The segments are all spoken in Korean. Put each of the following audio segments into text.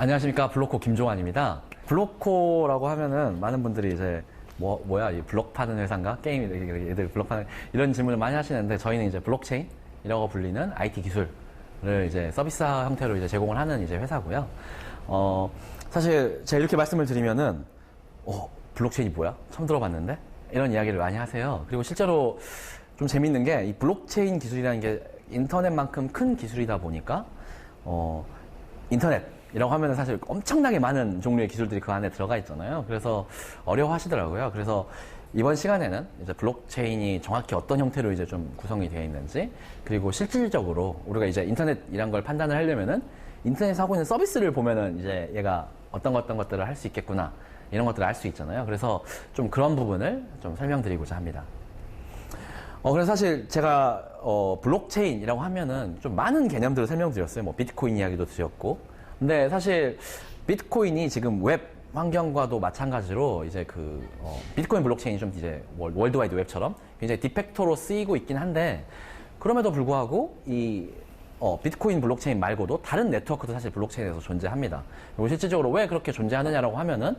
안녕하십니까. 블로코 김종환입니다. 블로코라고 하면은 많은 분들이 이제 뭐야 이 블록 파는 회사인가? 게임 애들 블록 파는 이런 질문을 많이 하시는데 저희는 이제 블록체인이라고 불리는 IT 기술을 이제 서비스화 형태로 이제 제공을 하는 이제 회사고요. 사실 제가 이렇게 말씀을 드리면은 블록체인이 뭐야? 처음 들어봤는데? 이런 이야기를 많이 하세요. 그리고 실제로 좀 재밌는 게 이 블록체인 기술이라는 게 인터넷만큼 큰 기술이다 보니까 인터넷이라고 하면 사실 엄청나게 많은 종류의 기술들이 그 안에 들어가 있잖아요. 그래서 어려워하시더라고요. 그래서 이번 시간에는 이제 블록체인이 정확히 어떤 형태로 이제 좀 구성이 되어 있는지, 그리고 실질적으로 우리가 이제 인터넷이란 걸 판단을 하려면은 인터넷에서 하고 있는 서비스를 보면은 이제 얘가 어떤 것들을 할 수 있겠구나, 이런 것들을 알 수 있잖아요. 그래서 좀 그런 부분을 좀 설명드리고자 합니다. 그래서 사실 제가 블록체인이라고 하면은 좀 많은 개념들을 설명드렸어요. 뭐 비트코인 이야기도 드렸고, 근데 사실 비트코인이 지금 웹 환경과도 마찬가지로 이제 비트코인 블록체인이 좀 이제 월드와이드 웹처럼 굉장히 디팩토로 쓰이고 있긴 한데, 그럼에도 불구하고 이 비트코인 블록체인 말고도 다른 네트워크도 사실 블록체인에서 존재합니다. 그리고 실질적으로 왜 그렇게 존재하느냐라고 하면은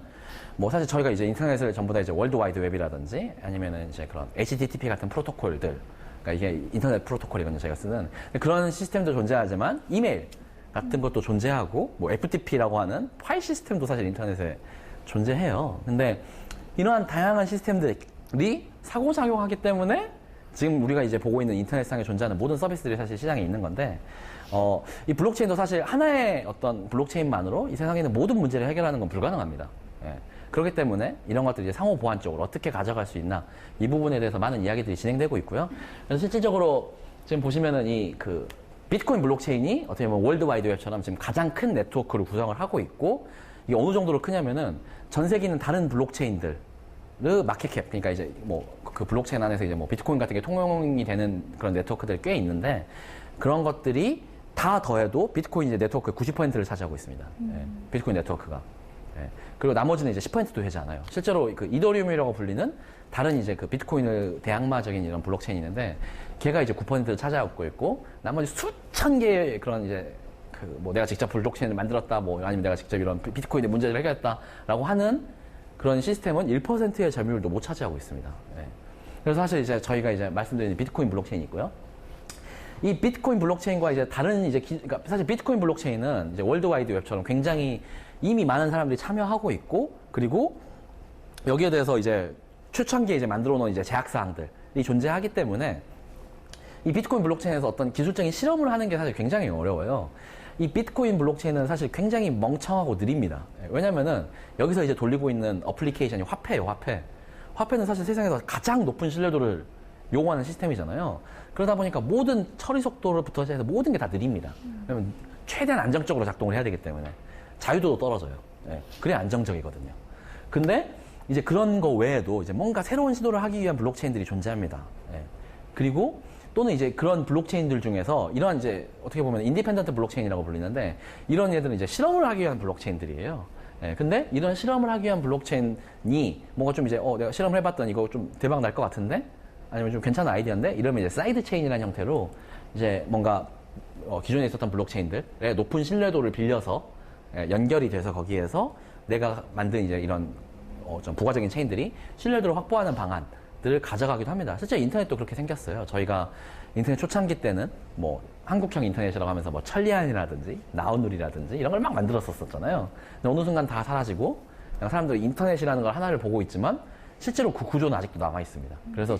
뭐 사실 저희가 이제 인터넷을 전부 다 이제 월드와이드 웹이라든지 아니면은 이제 그런 HTTP 같은 프로토콜들, 그러니까 이게 인터넷 프로토콜이거든요, 저희가 쓰는. 그런 시스템도 존재하지만 이메일 같은 것도 존재하고, 뭐 FTP라고 하는 파일 시스템도 사실 인터넷에 존재해요. 근데 이러한 다양한 시스템들이 상호작용하기 때문에 지금 우리가 이제 보고 있는 인터넷상에 존재하는 모든 서비스들이 사실 시장에 있는 건데, 이 블록체인도 사실 하나의 어떤 블록체인만으로 이 세상에 있는 모든 문제를 해결하는 건 불가능합니다. 예. 그렇기 때문에 이런 것들이 이제 상호 보완적으로 어떻게 가져갈 수 있나, 이 부분에 대해서 많은 이야기들이 진행되고 있고요. 그래서 실질적으로 지금 보시면은 비트코인 블록체인이 어떻게 보면 월드와이드 웹처럼 지금 가장 큰 네트워크를 구성을 하고 있고, 이게 어느 정도로 크냐면은 전 세계 있는 다른 블록체인들 마켓캡, 그러니까 이제 그 블록체인 안에서 이제 비트코인 같은 게 통용이 되는 그런 네트워크들이 꽤 있는데, 그런 것들이 다 더해도 비트코인 이제 네트워크의 90%를 차지하고 있습니다. 예, 비트코인 네트워크가. 예, 그리고 나머지는 이제 10%도 되지 않아요. 실제로 이더리움이라고 불리는 다른 이제 비트코인을 대항마적인 이런 블록체인이 있는데, 걔가 이제 9%를 차지하고 있고, 나머지 수천 개의 그런 이제 내가 직접 블록체인을 만들었다, 아니면 내가 직접 이런 비트코인의 문제를 해결했다라고 하는 그런 시스템은 1%의 점유율도 못 차지하고 있습니다. 예. 그래서 사실 이제 저희가 이제 말씀드린 비트코인 블록체인이 있고요. 이 비트코인 블록체인과 이제 다른 그러니까 사실 비트코인 블록체인은 이제 월드와이드 웹처럼 굉장히 이미 많은 사람들이 참여하고 있고, 그리고 여기에 대해서 이제 초창기에 이제 만들어 놓은 이제 제약사항들이 존재하기 때문에 이 비트코인 블록체인에서 어떤 기술적인 실험을 하는 게 사실 굉장히 어려워요. 이 비트코인 블록체인은 사실 굉장히 멍청하고 느립니다. 왜냐면은 여기서 이제 돌리고 있는 어플리케이션이 화폐예요, 화폐. 화폐는 사실 세상에서 가장 높은 신뢰도를 요구하는 시스템이잖아요. 그러다 보니까 모든 처리 속도로부터 해서 모든 게 다 느립니다. 왜냐면 최대한 안정적으로 작동을 해야 되기 때문에 자유도도 떨어져요. 예, 그래야 안정적이거든요. 근데 이제 그런 거 외에도 이제 뭔가 새로운 시도를 하기 위한 블록체인들이 존재합니다. 예. 그리고 또는 이제 그런 블록체인들 중에서 이러한 이제 어떻게 보면 인디펜던트 블록체인이라고 불리는데, 이런 애들은 이제 실험을 하기 위한 블록체인들이에요. 예, 근데 이런 실험을 하기 위한 블록체인이 뭔가 좀 이제 내가 실험을 해봤더니 이거 좀 대박 날 것 같은데, 아니면 좀 괜찮은 아이디어인데, 이러면 이제 사이드 체인이라는 형태로 이제 뭔가 기존에 있었던 블록체인들의 높은 신뢰도를 빌려서 연결이 돼서 거기에서 내가 만든 이제 이런 좀 부가적인 체인들이 신뢰도를 확보하는 방안들을 가져가기도 합니다. 실제 인터넷도 그렇게 생겼어요. 저희가 인터넷 초창기 때는 한국형 인터넷이라고 하면서 천리안이라든지 나우누리라든지 이런 걸 막 만들었었잖아요. 근데 어느 순간 다 사라지고 그냥 사람들이 인터넷이라는 걸 하나를 보고 있지만 실제로 그 구조는 아직도 남아 있습니다. 그래서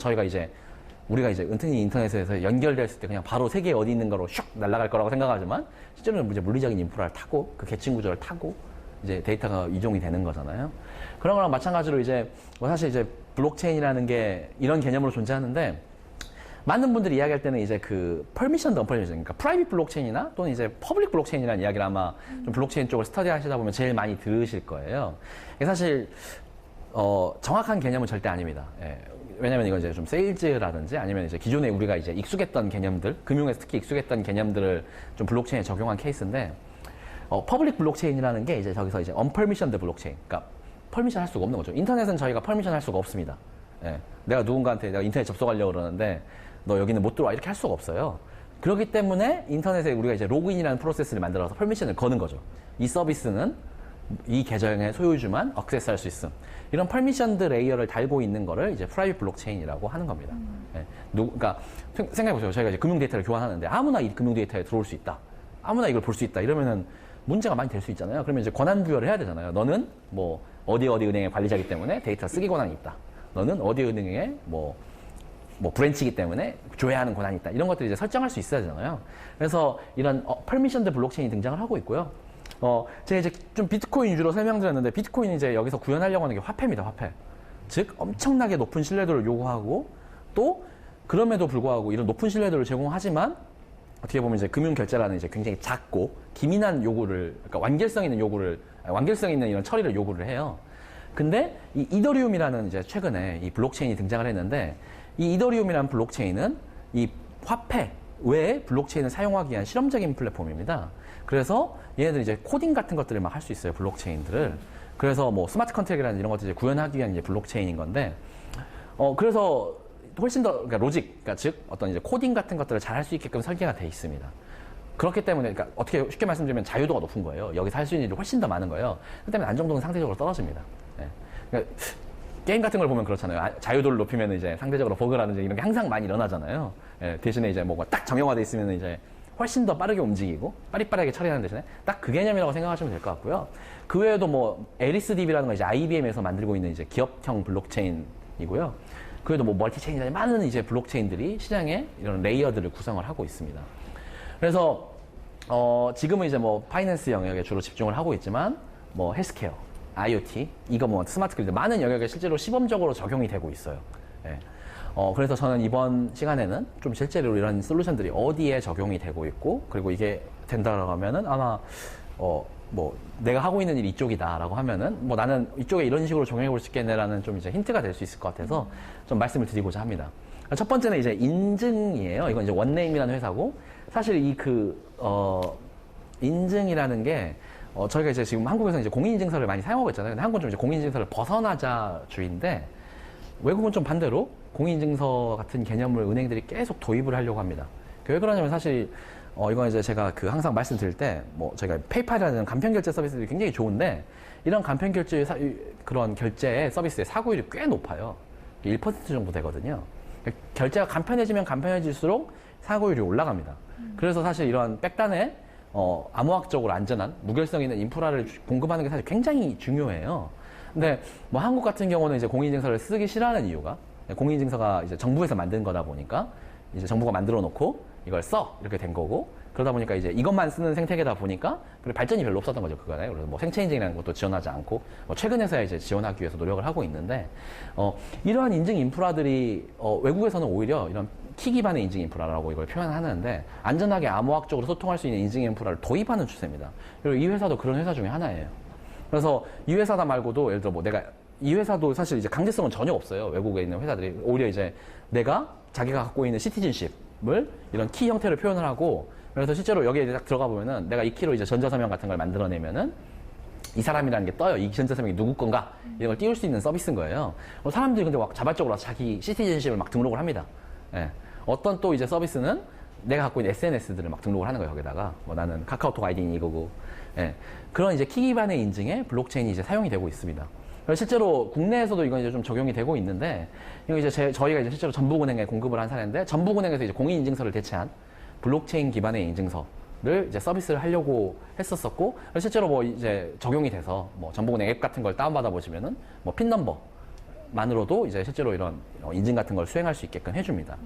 우리가 이제 은퇴히 인터넷에서 연결됐을 때 그냥 바로 세계에 어디 있는 거로 슉 날아갈 거라고 생각하지만, 실제로는 이제 물리적인 인프라를 타고 그 계층 구조를 타고 이제 데이터가 이종이 되는 거잖아요. 그런 거랑 마찬가지로 이제 사실 이제 블록체인이라는 게 이런 개념으로 존재하는데, 많은 분들이 이야기할 때는 이제 퍼미션 언퍼미션, 그러니까 프라이빗 블록체인이나 또는 이제 퍼블릭 블록체인이라는 이야기를 아마 좀 블록체인 쪽을 스터디 하시다 보면 제일 많이 들으실 거예요. 사실 정확한 개념은 절대 아닙니다. 예. 왜냐면 이건 이제 좀 세일즈라든지 아니면 이제 기존에 우리가 이제 익숙했던 개념들, 금융에서 특히 익숙했던 개념들을 좀 블록체인에 적용한 케이스인데, 퍼블릭 블록체인이라는 게 이제 저기서 이제 언퍼미션드 블록체인, 그러니까 퍼미션 할 수가 없는 거죠. 인터넷은 저희가 퍼미션 할 수가 없습니다. 예. 내가 누군가한테 내가 인터넷 접속하려고 그러는데 너 여기는 못 들어와 이렇게 할 수가 없어요. 그렇기 때문에 인터넷에 우리가 이제 로그인이라는 프로세스를 만들어서 퍼미션을 거는 거죠. 이 서비스는 이 계정의 소유주만 액세스할 수 있음. 이런 퍼미션드 레이어를 달고 있는 거를 이제 프라이빗 블록체인이라고 하는 겁니다. 예, 그러니까 생각해보세요. 저희가 이제 금융 데이터를 교환하는데 아무나 이 금융 데이터에 들어올 수 있다. 아무나 이걸 볼 수 있다. 이러면은 문제가 많이 될 수 있잖아요. 그러면 이제 권한 부여를 해야 되잖아요. 너는 뭐 어디 은행의 관리자이기 때문에 데이터 쓰기 권한이 있다. 너는 어디 은행의 뭐 브랜치이기 때문에 조회하는 권한이 있다. 이런 것들을 이제 설정할 수 있어야 되잖아요. 그래서 이런 퍼미션드 블록체인이 등장을 하고 있고요. 제가 이제 좀 비트코인 위주로 설명드렸는데 비트코인이 이제 여기서 구현하려고 하는 게 화폐입니다. 화폐. 즉 엄청나게 높은 신뢰도를 요구하고 또 그럼에도 불구하고 이런 높은 신뢰도를 제공하지만 어떻게 보면 이제 금융 결제라는 이제 굉장히 작고 기민한 요구를, 그러니까 완결성 있는 이런 처리를 요구를 해요. 근데 이 이더리움이라는 이제 최근에 이 블록체인이 등장을 했는데 이 이더리움이라는 블록체인은 이 화폐 외에 블록체인을 사용하기 위한 실험적인 플랫폼입니다. 그래서 얘네들 이제 코딩 같은 것들을 막 할 수 있어요. 블록체인들을. 그래서 뭐 스마트 컨트랙이라는 이런 것들을 이제 구현하기 위한 이제 블록체인인 건데, 그래서 훨씬 더, 그러니까 로직, 그러니까 즉 어떤 이제 코딩 같은 것들을 잘 할 수 있게끔 설계가 돼 있습니다. 그렇기 때문에, 그러니까 어떻게 쉽게 말씀드리면 자유도가 높은 거예요. 여기서 할 수 있는 일이 훨씬 더 많은 거예요. 그렇기 때문에 안정도는 상대적으로 떨어집니다. 예. 그러니까 게임 같은 걸 보면 그렇잖아요. 자유도를 높이면 이제 상대적으로 버그라든지 이런 게 항상 많이 일어나잖아요. 예. 대신에 이제 뭐가 딱 정형화돼 있으면 이제 훨씬 더 빠르게 움직이고 빠릿빠르게 처리하는 대신에 딱 그 개념이라고 생각하시면 될 것 같고요. 그 외에도 뭐 LSDB라는 거 이제 IBM에서 만들고 있는 이제 기업형 블록체인이고요. 그래도 뭐 멀티체인이나 많은 이제 블록체인들이 시장에 이런 레이어들을 구성을 하고 있습니다. 그래서 지금은 이제 뭐 파이낸스 영역에 주로 집중을 하고 있지만 뭐 헬스케어, IoT, 이거 뭐 스마트 그리드 많은 영역에 실제로 시범적으로 적용이 되고 있어요. 예. 그래서 저는 이번 시간에는 좀 실제로 이런 솔루션들이 어디에 적용이 되고 있고, 그리고 이게 된다라고 하면은 아마, 뭐, 내가 하고 있는 일이 이쪽이다라고 하면은, 뭐 나는 이쪽에 이런 식으로 적용해 볼 수 있겠네라는 좀 이제 힌트가 될 수 있을 것 같아서 좀 말씀을 드리고자 합니다. 첫 번째는 이제 인증이에요. 이건 이제 원네임이라는 회사고, 사실 인증이라는 게, 저희가 이제 지금 한국에서 이제 공인인증서를 많이 사용하고 있잖아요. 근데 한국은 좀 이제 공인인증서를 벗어나자주의인데, 외국은 좀 반대로 공인인증서 같은 개념을 은행들이 계속 도입을 하려고 합니다. 왜 그러냐면 사실 이건 이제 제가 항상 말씀드릴 때 뭐 저희가 페이팔이라는 간편결제 서비스들이 굉장히 좋은데 이런 간편결제 그런 결제 서비스의 사고율이 꽤 높아요. 1% 정도 되거든요. 결제가 간편해지면 간편해질수록 사고율이 올라갑니다. 그래서 사실 이런 백단에 암호학적으로 안전한 무결성 있는 인프라를 공급하는 게 사실 굉장히 중요해요. 근데 뭐 한국 같은 경우는 이제 공인인증서를 쓰기 싫어하는 이유가 공인인증서가 이제 정부에서 만든 거다 보니까 이제 정부가 만들어 놓고 이걸 써 이렇게 된 거고, 그러다 보니까 이제 이것만 쓰는 생태계다 보니까 발전이 별로 없었던 거죠. 그거는. 그래서 뭐 생체인증이라는 것도 지원하지 않고 뭐 최근에서야 이제 지원하기 위해서 노력을 하고 있는데, 이러한 인증 인프라들이 외국에서는 오히려 이런 키 기반의 인증 인프라라고 이걸 표현하는데 안전하게 암호학적으로 소통할 수 있는 인증 인프라를 도입하는 추세입니다. 그리고 이 회사도 그런 회사 중에 하나예요. 그래서 이 회사다 말고도 예를 들어 뭐 이 회사도 사실 이제 강제성은 전혀 없어요. 외국에 있는 회사들이 오히려 이제 자기가 갖고 있는 시티즌십을 이런 키 형태로 표현을 하고, 그래서 실제로 여기에 딱 들어가 보면은 내가 이 키로 이제 전자서명 같은 걸 만들어내면은 이 사람이라는 게 떠요. 이 전자서명이 누구 건가 이런 걸 띄울 수 있는 서비스인 거예요. 사람들이 근데 막 자발적으로 자기 시티즌십을 막 등록을 합니다. 예. 어떤 또 이제 서비스는 내가 갖고 있는 SNS들을 막 등록을 하는 거예요. 거기다가 뭐 나는 카카오톡 아이디는 이거고, 예. 그런 이제 키 기반의 인증에 블록체인이 이제 사용이 되고 있습니다. 실제로 국내에서도 이건 이제 좀 적용이 되고 있는데, 이거 이제 저희가 이제 실제로 전북은행에 공급을 한 사례인데, 전북은행에서 이제 공인인증서를 대체한 블록체인 기반의 인증서를 이제 서비스를 하려고 했었었고, 실제로 뭐 이제 적용이 돼서 뭐 전북은행 앱 같은 걸 다운받아 보시면은 뭐 핀 넘버만으로도 이제 실제로 이런 인증 같은 걸 수행할 수 있게끔 해줍니다.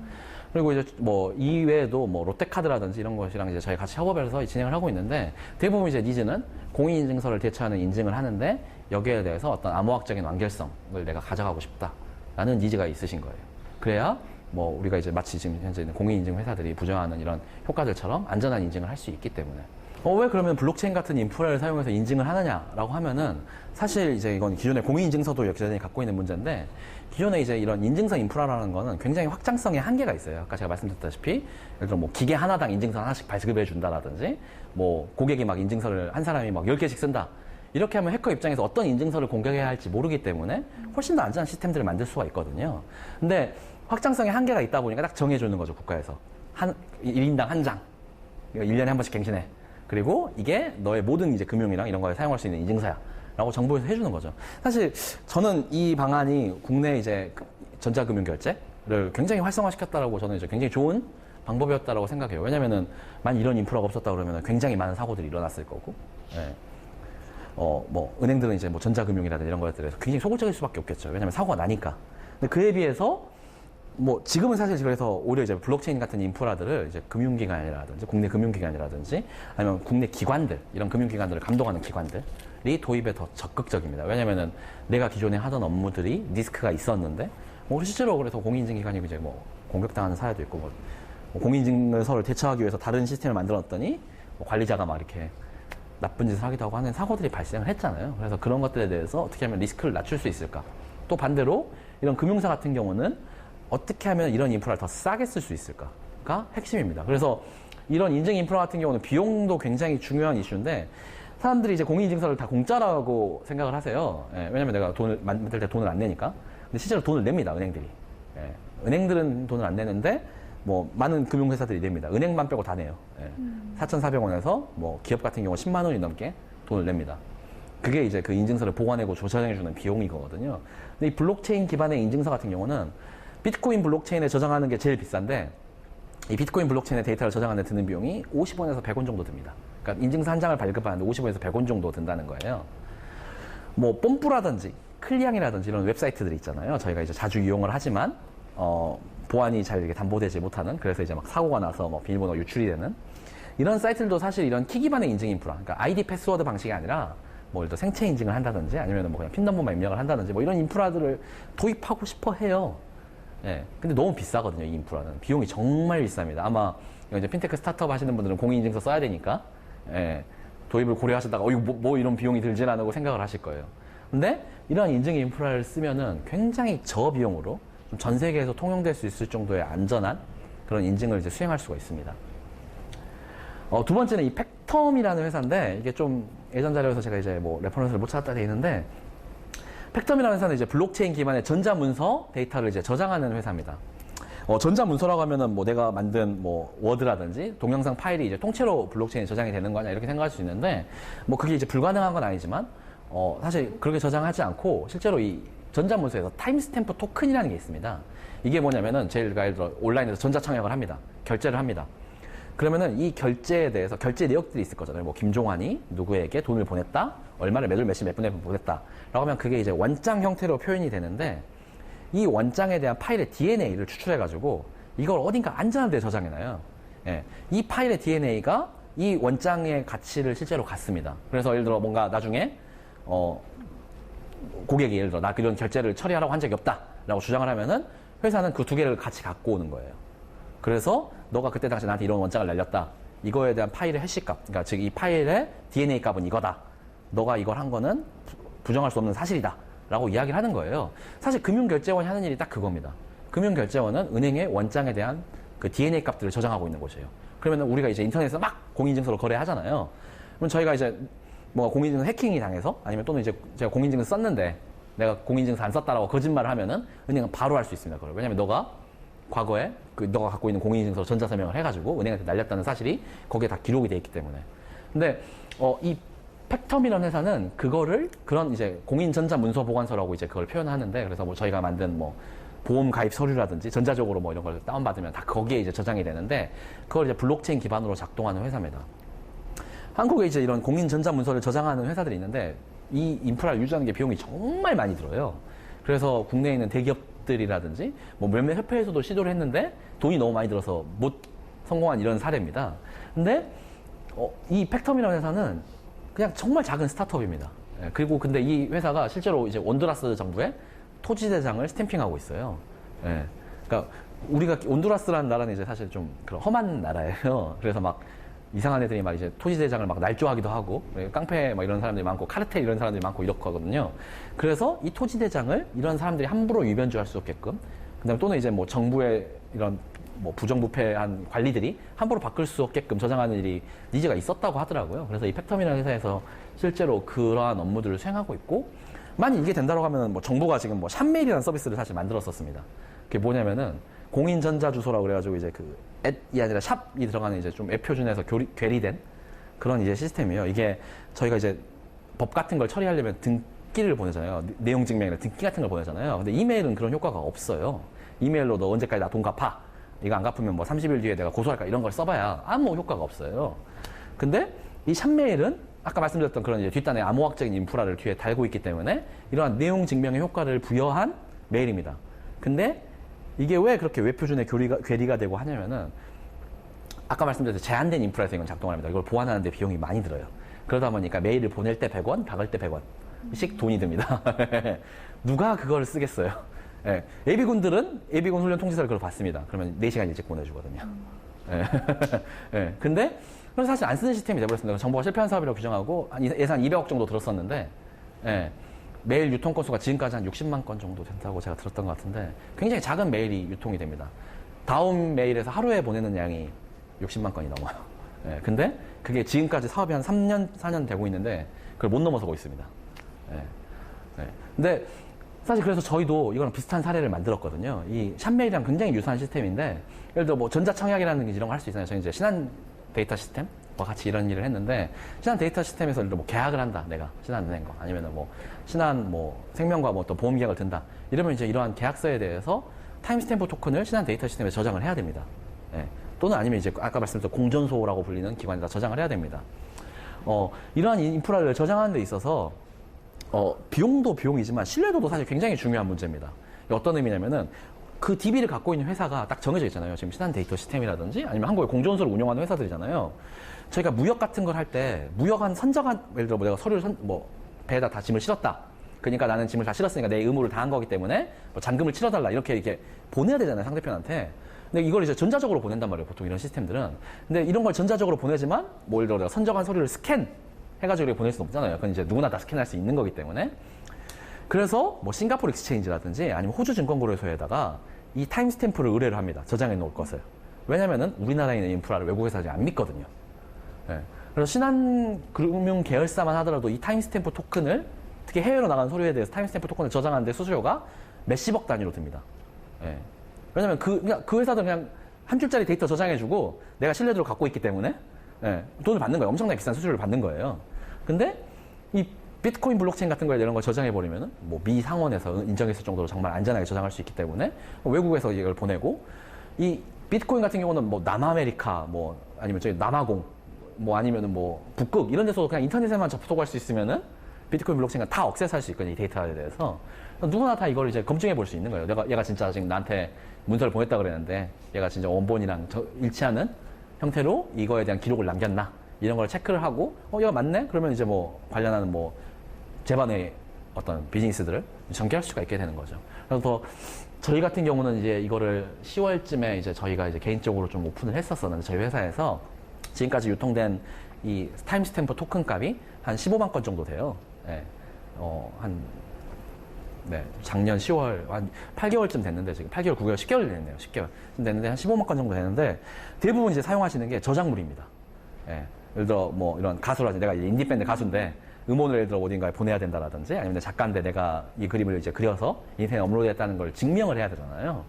그리고 이제 뭐 이외에도 뭐 롯데카드라든지 이런 것이랑 이제 저희 같이 협업을 해서 진행을 하고 있는데, 대부분 이제 니즈는 공인인증서를 대체하는 인증을 하는데 여기에 대해서 어떤 암호학적인 완결성을 내가 가져가고 싶다라는 니즈가 있으신 거예요. 그래야 뭐 우리가 이제 마치 지금 현재 있는 공인인증 회사들이 부정하는 이런 효과들처럼 안전한 인증을 할 수 있기 때문에. 왜 그러면 블록체인 같은 인프라를 사용해서 인증을 하느냐라고 하면은, 사실 이제 이건 기존의 공인인증서도 여전히 갖고 있는 문제인데, 기존에 이제 이런 인증서 인프라라는 거는 굉장히 확장성의 한계가 있어요. 아까 제가 말씀드렸다시피, 예를 들어 뭐 기계 하나당 인증서 하나씩 발급해 준다라든지, 뭐 고객이 막 인증서를 한 사람이 막 10개씩 쓴다. 이렇게 하면 해커 입장에서 어떤 인증서를 공격해야 할지 모르기 때문에 훨씬 더 안전한 시스템들을 만들 수가 있거든요. 근데 확장성의 한계가 있다 보니까 딱 정해주는 거죠, 국가에서. 1인당 한 장. 1년에 한 번씩 갱신해. 그리고 이게 너의 모든 이제 금융이랑 이런 거에 사용할 수 있는 인증서야. 라고 정부에서 해주는 거죠. 사실 저는 이 방안이 국내 이제 전자금융 결제를 굉장히 활성화시켰다라고 저는 이제 굉장히 좋은 방법이었다라고 생각해요. 왜냐면은 만 이런 인프라가 없었다 그러면 굉장히 많은 사고들이 일어났을 거고. 예. 뭐 은행들은 이제 뭐 전자금융이라든지 이런 것들에서 굉장히 소극적일 수밖에 없겠죠. 왜냐면 사고가 나니까. 근데 그에 비해서 뭐 지금은 사실 그래서 오히려 이제 블록체인 같은 인프라들을 이제 금융기관이라든지 국내 금융기관이라든지 아니면 국내 기관들 이런 금융기관들을 감독하는 기관들이 도입에 더 적극적입니다. 왜냐면은 내가 기존에 하던 업무들이 리스크가 있었는데 뭐 실제로 그래서 공인인증기관이 이제 뭐 공격당하는 사례도 있고 뭐 공인인증서를 대처하기 위해서 다른 시스템을 만들었더니 뭐 관리자가 막 이렇게 나쁜 짓을 하기도 하고 하는 사고들이 발생을 했잖아요. 그래서 그런 것들에 대해서 어떻게 하면 리스크를 낮출 수 있을까? 또 반대로 이런 금융사 같은 경우는 어떻게 하면 이런 인프라를 더 싸게 쓸 수 있을까가 핵심입니다. 그래서 이런 인증 인프라 같은 경우는 비용도 굉장히 중요한 이슈인데 사람들이 이제 공인인증서를 다 공짜라고 생각을 하세요. 예, 왜냐면 내가 돈을 만들 때 돈을 안 내니까. 근데 실제로 돈을 냅니다, 은행들이. 예, 은행들은 돈을 안 내는데 뭐 많은 금융회사들이 냅니다. 은행만 빼고 다 내요. 예, 4,400원에서 뭐 기업 같은 경우 10만 원이 넘게 돈을 냅니다. 그게 이제 그 인증서를 보관하고 조정해주는 비용이거든요. 근데 이 블록체인 기반의 인증서 같은 경우는 비트코인 블록체인에 저장하는 게 제일 비싼데 이 비트코인 블록체인의 데이터를 저장하는 데 드는 비용이 50원에서 100원 정도 듭니다. 그러니까 인증서 한 장을 발급하는데 50원에서 100원 정도 든다는 거예요. 뭐 뽐뿌라든지 클리앙이라든지 이런 웹사이트들이 있잖아요. 저희가 이제 자주 이용을 하지만 보안이 잘 이렇게 담보되지 못하는 그래서 이제 막 사고가 나서 뭐 비밀번호가 유출이 되는 이런 사이트들도 사실 이런 키 기반의 인증 인프라, 그러니까 아이디 패스워드 방식이 아니라 뭐 예를 들어 생체 인증을 한다든지 아니면 뭐 그냥 핀 넘버만 입력을 한다든지 뭐 이런 인프라들을 도입하고 싶어 해요. 예. 근데 너무 비싸거든요, 이 인프라는. 비용이 정말 비쌉니다. 아마 이제 핀테크 스타트업 하시는 분들은 공인인증서 써야 되니까, 예. 도입을 고려하시다가, 뭐 이런 비용이 들지 않고 생각을 하실 거예요. 근데 이러한 인증 인프라를 쓰면은 굉장히 저비용으로 좀 전 세계에서 통용될 수 있을 정도의 안전한 그런 인증을 이제 수행할 수가 있습니다. 두 번째는 이 팩텀이라는 회사인데, 이게 좀 예전 자료에서 제가 이제 뭐 레퍼런스를 못 찾았다 돼 있는데, 팩텀이라는 회사는 이제 블록체인 기반의 전자문서 데이터를 이제 저장하는 회사입니다. 전자문서라고 하면은 뭐 내가 만든 뭐 워드라든지 동영상 파일이 이제 통째로 블록체인에 저장이 되는 거냐 이렇게 생각할 수 있는데 뭐 그게 이제 불가능한 건 아니지만 사실 그렇게 저장하지 않고 실제로 이 전자문서에서 타임스탬프 토큰이라는 게 있습니다. 이게 뭐냐면은 제가 예를 들어 온라인에서 전자청약을 합니다. 결제를 합니다. 그러면은 이 결제에 대해서 결제 내역들이 있을 거잖아요. 뭐 김종환이 누구에게 돈을 보냈다, 얼마를 몇 시 몇 분에 보냈다 라고 하면 그게 이제 원장 형태로 표현이 되는데 이 원장에 대한 파일의 DNA를 추출해가지고 이걸 어딘가 안전한 데 저장해놔요. 예. 이 파일의 DNA가 이 원장의 가치를 실제로 갖습니다. 그래서 예를 들어 뭔가 나중에 고객이 예를 들어 나 이런 결제를 처리하라고 한 적이 없다 라고 주장을 하면은 회사는 그 두 개를 같이 갖고 오는 거예요. 그래서 너가 그때 당시 나한테 이런 원장을 날렸다. 이거에 대한 파일의 해시값, 그러니까 즉 이 파일의 DNA 값은 이거다. 너가 이걸 한 거는 부정할 수 없는 사실이다. 라고 이야기를 하는 거예요. 사실 금융결제원이 하는 일이 딱 그겁니다. 금융결제원은 은행의 원장에 대한 그 DNA 값들을 저장하고 있는 곳이에요. 그러면 우리가 이제 인터넷에서 막 공인인증서로 거래하잖아요. 그럼 저희가 이제 뭐 공인인증서 해킹이 당해서 아니면 또는 이제 제가 공인인증서 썼는데 내가 공인인증서 안 썼다라고 거짓말을 하면은 은행은 바로 할 수 있습니다. 그걸. 왜냐면 너가 과거에 너가 갖고 있는 공인인증서 전자서명을 해가지고 은행한테 날렸다는 사실이 거기에 다 기록이 돼 있기 때문에. 근데 이 팩텀이라는 회사는 그거를 그런 이제 공인 전자 문서 보관서라고 이제 그걸 표현하는데 그래서 뭐 저희가 만든 뭐 보험 가입 서류라든지 전자적으로 뭐 이런 걸 다운받으면 다 거기에 이제 저장이 되는데 그걸 이제 블록체인 기반으로 작동하는 회사입니다. 한국에 이제 이런 공인 전자 문서를 저장하는 회사들이 있는데 이 인프라를 유지하는 게 비용이 정말 많이 들어요. 그래서 국내에 있는 대기업들이라든지 뭐 몇몇 협회에서도 시도를 했는데 돈이 너무 많이 들어서 못 성공한 이런 사례입니다. 근데 이 팩텀이라는 회사는 그냥 정말 작은 스타트업입니다. 예, 그리고 근데 이 회사가 실제로 이제 온두라스 정부에 토지대장을 스탬핑하고 있어요. 예, 그러니까 우리가 온두라스라는 나라는 이제 사실 좀 그런 험한 나라예요. 그래서 막 이상한 애들이 막 이제 토지대장을 막 날조하기도 하고 깡패 막 이런 사람들이 많고 카르텔 이런 사람들이 많고 이렇거든요. 그래서 이 토지대장을 이런 사람들이 함부로 유변주할 수 없게끔 그다음에 또는 이제 뭐 정부의 이런 뭐 부정부패한 관리들이 함부로 바꿀 수 없게끔 저장하는 일이 니즈가 있었다고 하더라고요. 그래서 이 팩텀이라는 회사에서 실제로 그러한 업무들을 수행하고 있고 만약 이게 된다고 하면 뭐 정부가 지금 뭐 샵메일이라는 서비스를 사실 만들었었습니다. 그게 뭐냐면은 공인전자 주소라고 그래가지고 이제 그 앳이 아니라 샵이 들어가는 이제 좀 앱 표준에서 괴리된 그런 이제 시스템이에요. 이게 저희가 이제 법 같은 걸 처리하려면 등기를 보내잖아요. 내용 증명이나 등기 같은 걸 보내잖아요. 근데 이메일은 그런 효과가 없어요. 이메일로 너 언제까지 나 돈 갚아. 이거 안 갚으면 뭐 30일 뒤에 내가 고소할까 이런 걸 써봐야 아무 효과가 없어요. 근데 이 샵메일은 아까 말씀드렸던 그런 이제 뒷단에 암호학적인 인프라를 뒤에 달고 있기 때문에 이러한 내용 증명의 효과를 부여한 메일입니다. 근데 이게 왜 그렇게 웹 표준에 괴리가 되고 하냐면은 아까 말씀드렸듯이 제한된 인프라에서 이건 작동합니다. 이걸 보완하는데 비용이 많이 들어요. 그러다 보니까 메일을 보낼 때 100원, 박을 때 100원씩 돈이 듭니다. 누가 그걸 쓰겠어요? 예. 예비군들은 예비군 훈련 통지서를 그걸 받습니다. 그러면 4시간 일찍 보내주거든요. 예. 예. 근데 그건 사실 안 쓰는 시스템이 돼버렸습니다. 정보가 실패한 사업이라고 규정하고 예산 200억 정도 들었었는데 예. 메일 유통 건수가 지금까지 한 60만 건 정도 된다고 제가 들었던 것 같은데 굉장히 작은 메일이 유통이 됩니다. 다음 메일에서 하루에 보내는 양이 60만 건이 넘어요. 예. 근데 그게 지금까지 사업이 한 3년, 4년 되고 있는데 그걸 못 넘어서고 있습니다. 예. 예. 근데 사실 그래서 저희도 이거랑 비슷한 사례를 만들었거든요. 이 샵메일이랑 굉장히 유사한 시스템인데 예를 들어 뭐 전자청약이라는 이런 거 할 수 있잖아요. 저희 이제 신한 데이터 시스템과 같이 이런 일을 했는데 신한 데이터 시스템에서 예를 들어 뭐 계약을 한다. 내가 신한은행과 아니면은 뭐 신한 뭐 생명과 뭐 또 보험 계약을 든다. 이러면 이제 이러한 계약서에 대해서 타임스탬프 토큰을 신한 데이터 시스템에 저장을 해야 됩니다. 예. 또는 아니면 이제 아까 말씀드렸던 공전소라고 불리는 기관에다 저장을 해야 됩니다. 이러한 인프라를 저장하는 데 있어서 비용도 비용이지만 신뢰도도 사실 굉장히 중요한 문제입니다. 어떤 의미냐면은 그 DB를 갖고 있는 회사가 딱 정해져 있잖아요. 지금 신한 데이터 시스템이라든지 아니면 한국의 공전소를 운영하는 회사들이잖아요. 저희가 무역 같은 걸 할 때 무역한 선정한 예를 들어 뭐 내가 서류를 배에다 다 짐을 실었다. 그러니까 나는 짐을 다 실었으니까 내 의무를 다한 거기 때문에 뭐 잔금을 치러달라 이렇게 보내야 되잖아요. 상대편한테. 근데 이걸 이제 전자적으로 보낸단 말이에요. 보통 이런 시스템들은. 근데 이런 걸 전자적으로 보내지만 뭐 예를 들어 내가 선정한 서류를 스캔 해가지고 보낼 수는 없잖아요. 그건 이제 누구나 다 스캔할 수 있는 거기 때문에. 그래서 뭐 싱가포르 익스체인지라든지 아니면 호주 증권거래소에다가 이 타임스탬프를 의뢰를 합니다. 저장해 놓을 것을. 왜냐면은 우리나라에 있는 인프라를 외국에서 아직 안 믿거든요. 예. 그래서 신한금융 계열사만 하더라도 이 타임스탬프 토큰을 특히 해외로 나간 서류에 대해서 타임스탬프 토큰을 저장하는데 수수료가 몇십억 단위로 듭니다. 예. 왜냐면 그 회사들은 그냥 한 줄짜리 데이터 저장해주고 내가 신뢰도를 갖고 있기 때문에 예, 돈을 받는 거예요. 엄청나게 비싼 수수료를 받는 거예요. 근데 이 비트코인 블록체인 같은 거에 이런 걸 저장해버리면은 뭐 미 상원에서 인정했을 정도로 정말 안전하게 저장할 수 있기 때문에 외국에서 이걸 보내고 이 비트코인 같은 경우는 뭐 남아메리카 뭐 아니면 저희 남아공 뭐 아니면은 뭐 북극 이런 데서 그냥 인터넷에만 접속할 수 있으면은 비트코인 블록체인과 다 억세스할 수 있거든요. 이 데이터에 대해서 누구나 다 이걸 이제 검증해 볼 수 있는 거예요. 얘가 진짜 지금 나한테 문서를 보냈다 그랬는데 얘가 진짜 원본이랑 일치하는 형태로 이거에 대한 기록을 남겼나 이런 걸 체크를 하고 얘가 맞네? 그러면 이제 뭐 관련하는 뭐 재반의 어떤 비즈니스들을 전개할 수가 있게 되는 거죠. 그래서 저희 같은 경우는 이제 이거를 10월쯤에 이제 저희가 이제 개인적으로 좀 오픈을 했었었는데 저희 회사에서 지금까지 유통된 이 타임스탬프 토큰 값이 한 15만 건 정도 돼요. 네. 작년 10월, 한 8개월쯤 됐는데, 지금 8개월, 9개월, 10개월 됐네요. 10개월. 됐는데, 한 15만 건 정도 되는데, 대부분 이제 사용하시는 게 저작물입니다. 예. 예를 들어, 뭐, 이런 가수라든지, 내가 인디밴드 가수인데, 음원을 예를 들어 어딘가에 보내야 된다라든지, 아니면 작가인데 내가 이 그림을 이제 그려서 인터넷에 업로드했다는 걸 증명을 해야 되잖아요.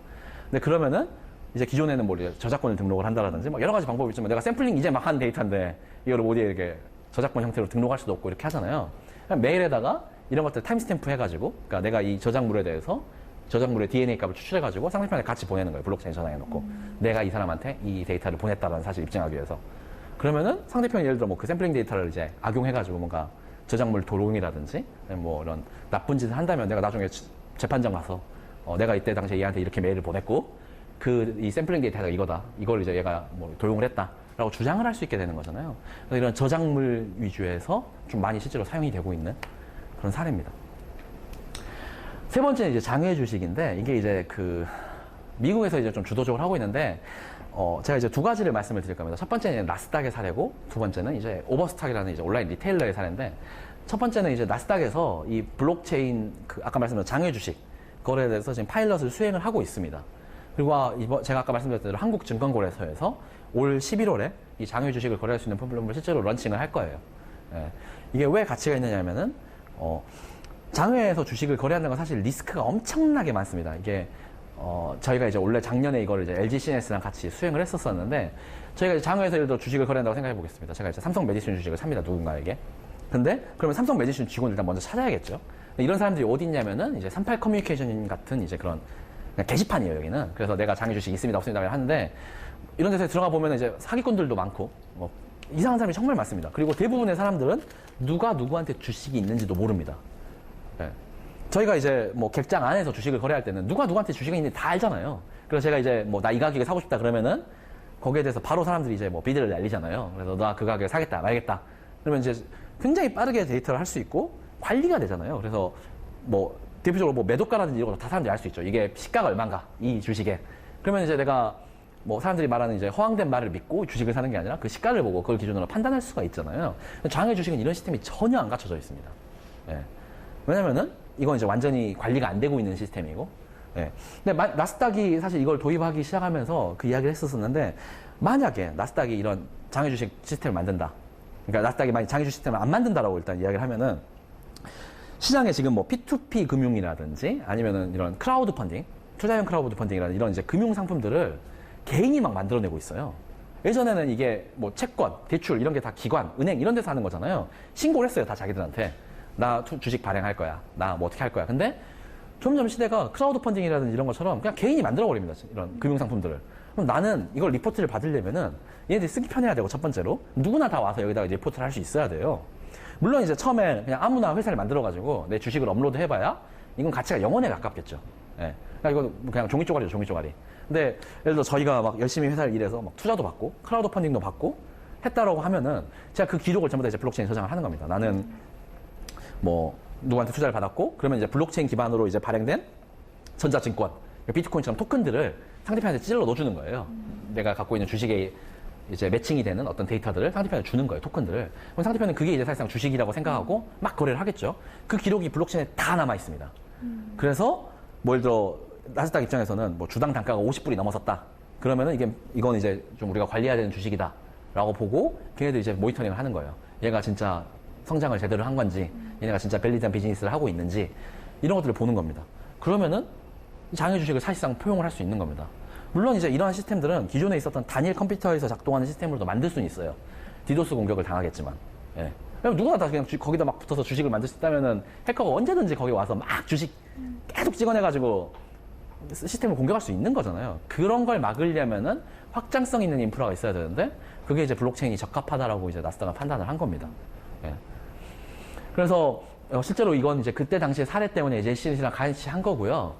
근데 그러면은, 이제 기존에는 뭐 저작권을 등록을 한다라든지, 뭐 여러 가지 방법이 있지만, 내가 샘플링 이제 막 한 데이터인데, 이거를 어디에 이렇게 저작권 형태로 등록할 수도 없고, 이렇게 하잖아요. 그냥 메일에다가 이런 것들 타임스탬프 해가지고, 그러니까 내가 이 저작물에 대해서 저작물의 DNA 값을 추출해가지고 상대편에 같이 보내는 거예요. 블록체인 저장해놓고. 내가 이 사람한테 이 데이터를 보냈다라는 사실 입증하기 위해서. 그러면은 상대편이 예를 들어 뭐 그 샘플링 데이터를 이제 악용해가지고 뭔가 저작물 도용이라든지 뭐 이런 나쁜 짓을 한다면 내가 나중에 재판장 가서 내가 이때 당시에 얘한테 이렇게 메일을 보냈고 이 샘플링 데이터가 이거다. 이걸 이제 얘가 뭐 도용을 했다. 라고 주장을 할 수 있게 되는 거잖아요. 그래서 이런 저작물 위주에서 좀 많이 실제로 사용이 되고 있는 그런 사례입니다. 세 번째는 이제 장외 주식인데 이게 이제 미국에서 이제 좀 주도적으로 하고 있는데 제가 이제 두 가지를 말씀을 드릴 겁니다. 첫 번째는 나스닥의 사례고 두 번째는 이제 오버스탁이라는 이제 온라인 리테일러의 사례인데 첫 번째는 이제 나스닥에서 이 블록체인 아까 말씀드린 장외 주식 거래에 대해서 지금 파일럿을 수행을 하고 있습니다. 그리고 제가 아까 말씀드렸던 대로 한국증권거래소에서 올 11월에 이 장외 주식을 거래할 수 있는 플랫폼을 실제로 런칭을 할 거예요. 예. 이게 왜 가치가 있느냐면은 장외에서 주식을 거래하는 건 사실 리스크가 엄청나게 많습니다. 이게 저희가 이제 원래 작년에 이걸 이제 LG CNS랑 같이 수행을 했었었는데, 저희가 이제 장외에서 예를 들어 주식을 거래한다고 생각해 보겠습니다. 제가 이제 삼성 메디슨 주식을 삽니다, 누군가에게. 근데, 그러면 삼성 메디슨 직원을 일단 먼저 찾아야겠죠. 이런 사람들이 어디 있냐면은, 이제 38 커뮤니케이션 같은 이제 그런, 그냥 게시판이에요, 여기는. 그래서 내가 장외 주식 있습니다, 없습니다, 하는데, 이런 데서 들어가 보면 이제 사기꾼들도 많고, 뭐, 이상한 사람이 정말 많습니다. 그리고 대부분의 사람들은 누가 누구한테 주식이 있는지도 모릅니다. 네. 저희가 이제 뭐 객장 안에서 주식을 거래할 때는 누가 누구한테 주식이 있는지 다 알잖아요. 그래서 제가 이제 뭐 나 이 가격에 사고 싶다 그러면은 거기에 대해서 바로 사람들이 이제 뭐 비드를 날리잖아요. 그래서 나 그 가격에 사겠다 말겠다. 그러면 이제 굉장히 빠르게 데이터를 할 수 있고 관리가 되잖아요. 그래서 뭐 대표적으로 뭐 매도가라든지 이런 거 다 사람들이 알 수 있죠. 이게 시가가 얼마인가 이 주식에. 그러면 이제 내가 뭐 사람들이 말하는 이제 허황된 말을 믿고 주식을 사는 게 아니라 그 시가를 보고 그걸 기준으로 판단할 수가 있잖아요. 장외 주식은 이런 시스템이 전혀 안 갖춰져 있습니다. 예. 왜냐면은 이건 이제 완전히 관리가 안 되고 있는 시스템이고. 예. 근데 나스닥이 사실 이걸 도입하기 시작하면서 그 이야기를 했었었는데, 만약에 나스닥이 이런 장외 주식 시스템을 만든다. 그러니까 나스닥이 만약 장외 주식 시스템을 안 만든다라고 일단 이야기를 하면은, 시장에 지금 뭐 P2P 금융이라든지 아니면은 이런 크라우드 펀딩, 투자형 크라우드 펀딩이라는 이런 이제 금융 상품들을 개인이 막 만들어내고 있어요. 예전에는 이게 뭐 채권, 대출 이런 게 다 기관, 은행 이런 데서 하는 거잖아요. 신고를 했어요, 다 자기들한테. 나 주식 발행할 거야. 나 뭐 어떻게 할 거야. 근데 점점 시대가 크라우드 펀딩이라든지 이런 것처럼 그냥 개인이 만들어 버립니다. 이런 금융 상품들을. 그럼 나는 이걸 리포트를 받으려면은 얘네들이 쓰기 편해야 되고, 첫 번째로 누구나 다 와서 여기다가 이제 리포트를 할 수 있어야 돼요. 물론 이제 처음에 그냥 아무나 회사를 만들어 가지고 내 주식을 업로드 해봐야 이건 가치가 0원에 가깝겠죠. 예. 그러니까 이거 그냥 종이 쪼가리죠, 종이 쪼가리. 근데 예를 들어 저희가 막 열심히 회사를 일해서 막 투자도 받고 크라우드 펀딩도 받고 했다라고 하면은 제가 그 기록을 전부 다 이제 블록체인 저장을 하는 겁니다. 나는 뭐 누구한테 투자를 받았고, 그러면 이제 블록체인 기반으로 이제 발행된 전자증권, 비트코인처럼 토큰들을 상대편한테 찔러 넣어주는 거예요. 내가 갖고 있는 주식에 이제 매칭이 되는 어떤 데이터들을 상대편에 주는 거예요, 토큰들을. 그럼 상대편은 그게 이제 사실상 주식이라고 생각하고 막 거래를 하겠죠. 그 기록이 블록체인에 다 남아 있습니다. 그래서 뭐 예를 들어 나스닥 입장에서는 뭐 주당 단가가 50불이 넘어섰다. 그러면은 이건 이제 좀 우리가 관리해야 되는 주식이다. 라고 보고 걔네들이 이제 모니터링을 하는 거예요. 얘가 진짜 성장을 제대로 한 건지, 얘네가 진짜 밸리드한 비즈니스를 하고 있는지, 이런 것들을 보는 겁니다. 그러면은 장외 주식을 사실상 포용을 할 수 있는 겁니다. 물론 이제 이러한 시스템들은 기존에 있었던 단일 컴퓨터에서 작동하는 시스템으로도 만들 수는 있어요. 디도스 공격을 당하겠지만. 예. 그럼 누구나 다 그냥 거기다 막 붙어서 주식을 만들 수 있다면은 해커가 언제든지 거기 와서 막 주식 계속 찍어내가지고 시스템을 공격할 수 있는 거잖아요. 그런 걸 막으려면은 확장성 있는 인프라가 있어야 되는데, 그게 이제 블록체인이 적합하다라고 이제 나스닥은 판단을 한 겁니다. 예. 그래서 실제로 이건 이제 그때 당시에 사례 때문에 이제 CNC랑 같이 한 거고요.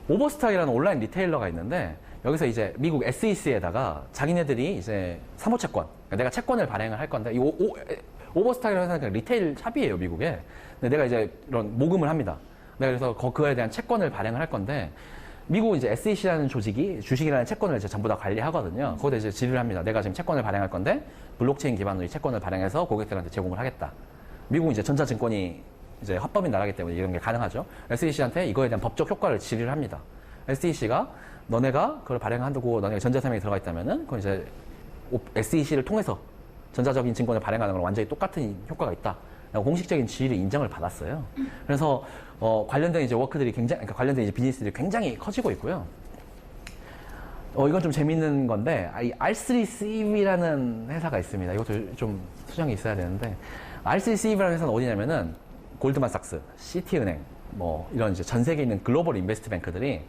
오버스탁이라는 온라인 리테일러가 있는데, 여기서 이제 미국 SEC에다가 자기네들이 이제 사모채권, 그러니까 내가 채권을 발행을 할 건데, 이 오버스탁이라는 회사는 그냥 리테일 샵이에요, 미국에. 근데 내가 이제 이런 모금을 합니다. 내가 그래서 그거에 대한 채권을 발행을 할 건데, 미국 이제 SEC라는 조직이 주식이라는 채권을 이제 전부 다 관리하거든요. 거기다 이제 질의를 합니다. 내가 지금 채권을 발행할 건데, 블록체인 기반으로 이 채권을 발행해서 고객들한테 제공을 하겠다. 미국은 이제 전자증권이 이제 합법인 나라기 때문에 이런 게 가능하죠. SEC한테 이거에 대한 법적 효과를 질의를 합니다. SEC가 너네가 그걸 발행한다고 너네가 전자세명이 들어가 있다면은 그건 이제 SEC를 통해서 전자적인 증권을 발행하는 건 완전히 똑같은 효과가 있다. 공식적인 지위를 인정을 받았어요. 그래서 관련된 이제 워크들이 그러니까 관련된 이제 비즈니스들이 굉장히 커지고 있고요. 이건 좀 재밌는 건데, 이 R3CV라는 회사가 있습니다. 이것도 좀 수정이 있어야 되는데, R3CV라는 회사는 어디냐면은 골드만삭스, 시티은행, 뭐 이런 이제 전 세계에 있는 글로벌 인베스트 뱅크들이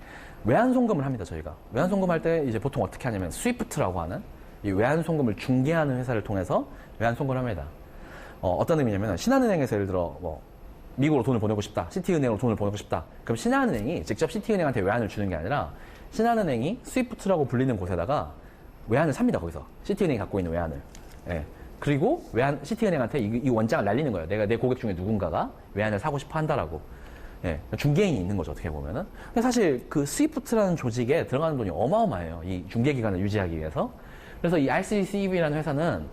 외환 송금을 합니다. 저희가 외환 송금할 때 이제 보통 어떻게 하냐면 스위프트라고 하는 이 외환 송금을 중개하는 회사를 통해서 외환 송금을 합니다. 어떤 의미냐면 신한은행에서 예를 들어 뭐 미국으로 돈을 보내고 싶다, 시티은행으로 돈을 보내고 싶다. 그럼 신한은행이 직접 시티은행한테 외환을 주는 게 아니라 신한은행이 스위프트라고 불리는 곳에다가 외환을 삽니다. 거기서 시티은행이 갖고 있는 외환을. 예. 그리고 시티은행한테 이 원장을 날리는 거예요. 내 고객 중에 누군가가 외환을 사고 싶어 한다라고. 예. 중개인이 있는 거죠, 어떻게 보면은. 근데 사실 그 스위프트라는 조직에 들어가는 돈이 어마어마해요. 이 중개기관을 유지하기 위해서. 그래서 이 RCCV라는 회사는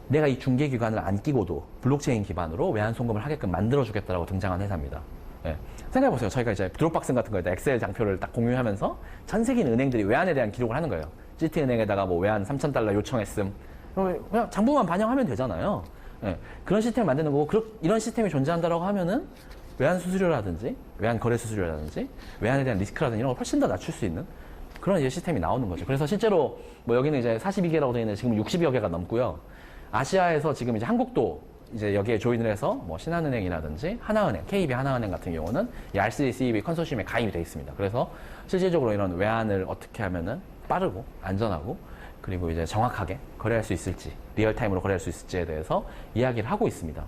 내가 이 중개기관을 안 끼고도 블록체인 기반으로 외환 송금을 하게끔 만들어주겠다라고 등장한 회사입니다. 예. 생각해보세요. 저희가 이제 드롭박스 같은 거에다 엑셀 장표를 딱 공유하면서 전 세계 은행들이 외환에 대한 기록을 하는 거예요. 시티은행에다가 뭐 외환 3,000달러 요청했음. 그냥 장부만 반영하면 되잖아요. 예. 그런 시스템을 만드는 거고, 이런 시스템이 존재한다라고 하면은 외환 수수료라든지 외환 거래 수수료라든지 외환에 대한 리스크라든지 이런 걸 훨씬 더 낮출 수 있는 그런 이제 시스템이 나오는 거죠. 그래서 실제로 뭐 여기는 이제 42개라고 되어 있는데 지금 60여 개가 넘고요. 아시아에서 지금 이제 한국도 이제 여기에 조인을 해서 뭐 신한은행이라든지 하나은행, KB 하나은행 같은 경우는 이 R3CEV 컨소시엄에 가입이 되어 있습니다. 그래서 실질적으로 이런 외환을 어떻게 하면은 빠르고 안전하고 그리고 이제 정확하게 거래할 수 있을지, 리얼타임으로 거래할 수 있을지에 대해서 이야기를 하고 있습니다.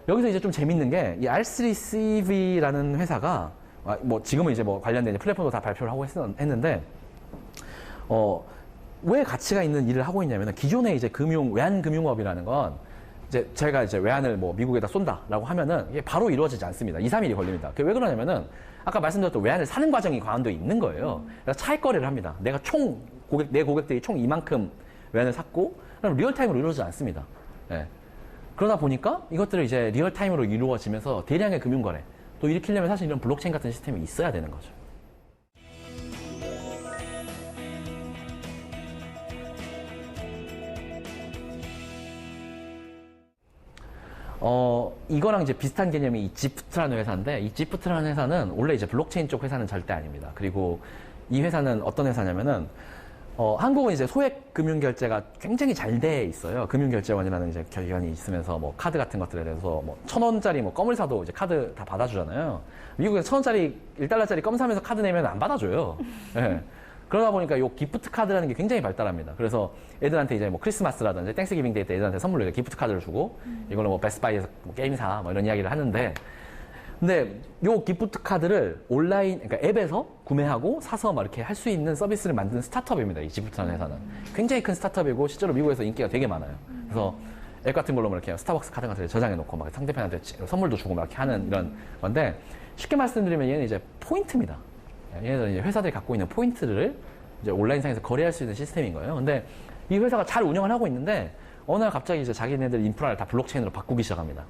여기서 이제 좀 재밌는 게 이 R3CEV라는 회사가 뭐 지금은 이제 뭐 관련된 플랫폼도 다 발표를 하고 했는데 왜 가치가 있는 일을 하고 있냐면 기존의 이제 외환 금융업이라는 건 이제 제가 이제 외환을 뭐 미국에다 쏜다라고 하면은 이게 바로 이루어지지 않습니다. 2, 3일이 걸립니다. 그게 왜 그러냐면은 아까 말씀드렸던 외환을 사는 과정이 과한도에 있는 거예요. 그래서 차익거래를 합니다. 내가 내 고객들이 총 이만큼 외환을 샀고 그럼 리얼타임으로 이루어지지 않습니다. 예. 그러다 보니까 이것들을 이제 리얼타임으로 이루어지면서 대량의 금융거래 또 일으키려면 사실 이런 블록체인 같은 시스템이 있어야 되는 거죠. 이거랑 이제 비슷한 개념이 이 지프트라는 회사인데, 이 지프트라는 회사는 원래 이제 블록체인 쪽 회사는 절대 아닙니다. 그리고 이 회사는 어떤 회사냐면은, 한국은 이제 소액 금융결제가 굉장히 잘 돼 있어요. 금융결제원이라는 이제 기관이 있으면서 뭐 카드 같은 것들에 대해서 뭐 1,000원짜리 뭐 껌을 사도 이제 카드 다 받아주잖아요. 미국에서 1,000원짜리, 1달러짜리 껌 사면서 카드 내면 안 받아줘요. 네. 그러다 보니까 요 기프트 카드라는 게 굉장히 발달합니다. 그래서 애들한테 이제 뭐 크리스마스라든지 땡스기빙 데이 때 애들한테 선물로 기프트 카드를 주고 이걸로 뭐 베스트바이에서 뭐 게임 사 뭐 이런 이야기를 하는데 근데 요 기프트 카드를 온라인 그러니까 앱에서 구매하고 사서 막 이렇게 할 수 있는 서비스를 만드는 스타트업입니다. 이 지프트라는 회사는 굉장히 큰 스타트업이고 실제로 미국에서 인기가 되게 많아요. 그래서 앱 같은 걸로 막 이렇게 스타벅스 카드 같은 걸 저장해 놓고 막 상대편한테 선물도 주고 막 이렇게 하는 이런 건데 쉽게 말씀드리면 얘는 이제 포인트입니다. 얘네들은 이제 회사들이 갖고 있는 포인트를 이제 온라인상에서 거래할 수 있는 시스템인 거예요. 근데 이 회사가 잘 운영을 하고 있는데 어느 날 갑자기 이제 자기네들 인프라를 다 블록체인으로 바꾸기 시작합니다.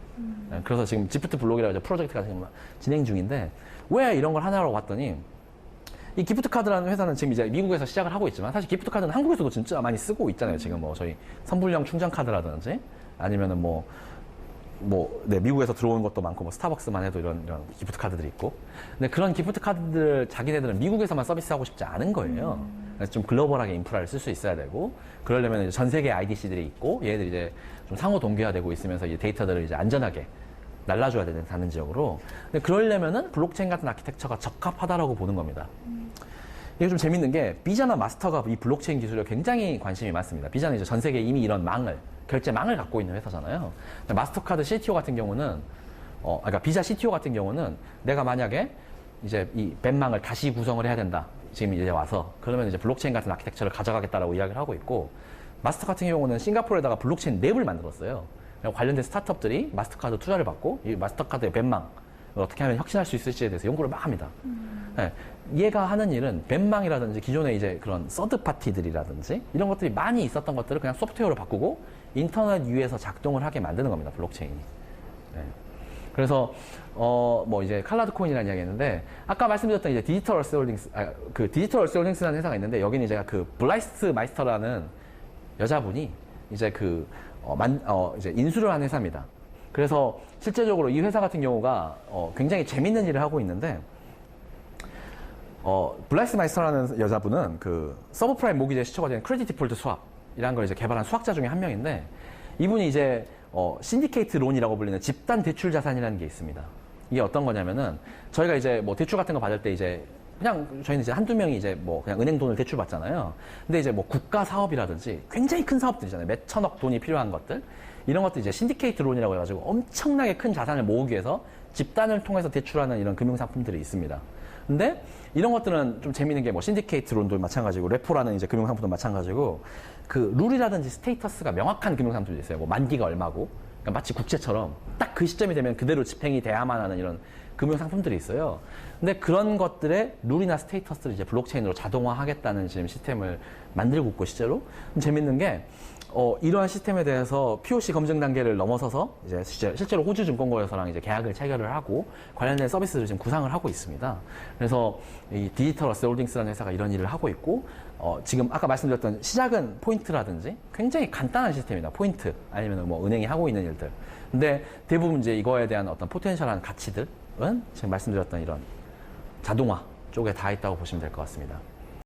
그래서 지금 지프트 블록이라고 프로젝트가 지금 진행 중인데 왜 이런 걸 하나로 봤더니 이 기프트 카드라는 회사는 지금 이제 미국에서 시작을 하고 있지만 사실 기프트 카드는 한국에서도 진짜 많이 쓰고 있잖아요. 지금 뭐 저희 선불형 충전 카드라든지 아니면은 네, 미국에서 들어오는 것도 많고, 뭐, 스타벅스만 해도 이런 기프트 카드들이 있고. 근데 그런 기프트 카드들, 자기네들은 미국에서만 서비스하고 싶지 않은 거예요. 그래서 좀 글로벌하게 인프라를 쓸 수 있어야 되고, 그러려면 이제 전 세계 IDC들이 있고, 얘네들이 이제 좀 상호 동기화되고 있으면서 이 데이터들을 이제 안전하게 날라줘야 되는 지역으로. 근데 그러려면은 블록체인 같은 아키텍처가 적합하다라고 보는 겁니다. 이게 좀 재밌는 게, 비자나 마스터가 이 블록체인 기술에 굉장히 관심이 많습니다. 비자는 이제 전 세계에 이미 이런 결제망을 갖고 있는 회사잖아요. 마스터카드 CTO 같은 경우는, 그러니까 비자 CTO 같은 경우는 내가 만약에 이제 이 벤망을 다시 구성을 해야 된다. 지금 이제 와서. 그러면 이제 블록체인 같은 아키텍처를 가져가겠다라고 이야기를 하고 있고, 마스터 같은 경우는 싱가포르에다가 블록체인 랩을 만들었어요. 관련된 스타트업들이 마스터카드 투자를 받고, 이 마스터카드의 벤망을 어떻게 하면 혁신할 수 있을지에 대해서 연구를 막 합니다. 네. 얘가 하는 일은 벤망이라든지 기존의 이제 그런 서드 파티들이라든지 이런 것들이 많이 있었던 것들을 그냥 소프트웨어로 바꾸고 인터넷 위에서 작동을 하게 만드는 겁니다. 블록체인이. 네. 그래서 뭐 이제 칼라드 코인이라는 이야기 했는데 아까 말씀드렸던 이제 디지털 어스 홀딩스 그 디지털 어스 홀딩스라는 회사가 있는데 여기는 제가 그 블라이스트 마이스터라는 여자분이 이제 이제 인수를 한 회사입니다. 그래서 실제적으로 이 회사 같은 경우가 굉장히 재밌는 일을 하고 있는데 블라이스트 마이스터라는 여자분은 그 서브프라임 모기지의 시초가 된 크레딧 디폴트 스왑이라는 걸 이제 개발한 수학자 중에 한 명인데 이분이 이제 신디케이트 론이라고 불리는 집단 대출 자산이라는 게 있습니다. 이게 어떤 거냐면은 저희가 이제 뭐 대출 같은 거 받을 때 이제 그냥 저희는 이제 한두 명이 이제 뭐 그냥 은행 돈을 대출 받잖아요. 근데 이제 뭐 국가 사업이라든지 굉장히 큰 사업들이잖아요. 몇 천억 돈이 필요한 것들. 이런 것들 이제 신디케이트 론이라고 해가지고 엄청나게 큰 자산을 모으기 위해서 집단을 통해서 대출하는 이런 금융상품들이 있습니다. 근데 이런 것들은 좀 재미있는 게 뭐 신디케이트 론도 마찬가지고 레포라는 이제 금융상품도 마찬가지고 그 룰이라든지 스테이터스가 명확한 금융상품들이 있어요. 뭐 만기가 얼마고 그러니까 마치 국채처럼 딱 그 시점이 되면 그대로 집행이 돼야만 하는 이런 금융상품들이 있어요. 근데 그런 것들의 룰이나 스테이터스를 이제 블록체인으로 자동화하겠다는 지금 시스템을 만들고 있고 실제로 재밌는 게 이러한 시스템에 대해서 POC 검증 단계를 넘어서서 이제 실제로 호주 증권거래소랑 이제 계약을 체결을 하고 관련된 서비스를 지금 구상을 하고 있습니다. 그래서 이 디지털 어셋홀딩스라는 회사가 이런 일을 하고 있고, 지금 아까 말씀드렸던 시작은 포인트라든지 굉장히 간단한 시스템이다. 포인트 아니면 뭐 은행이 하고 있는 일들. 근데 대부분 이제 이거에 대한 어떤 포텐셜한 가치들은 지금 말씀드렸던 이런 자동화 쪽에 다 있다고 보시면 될 것 같습니다.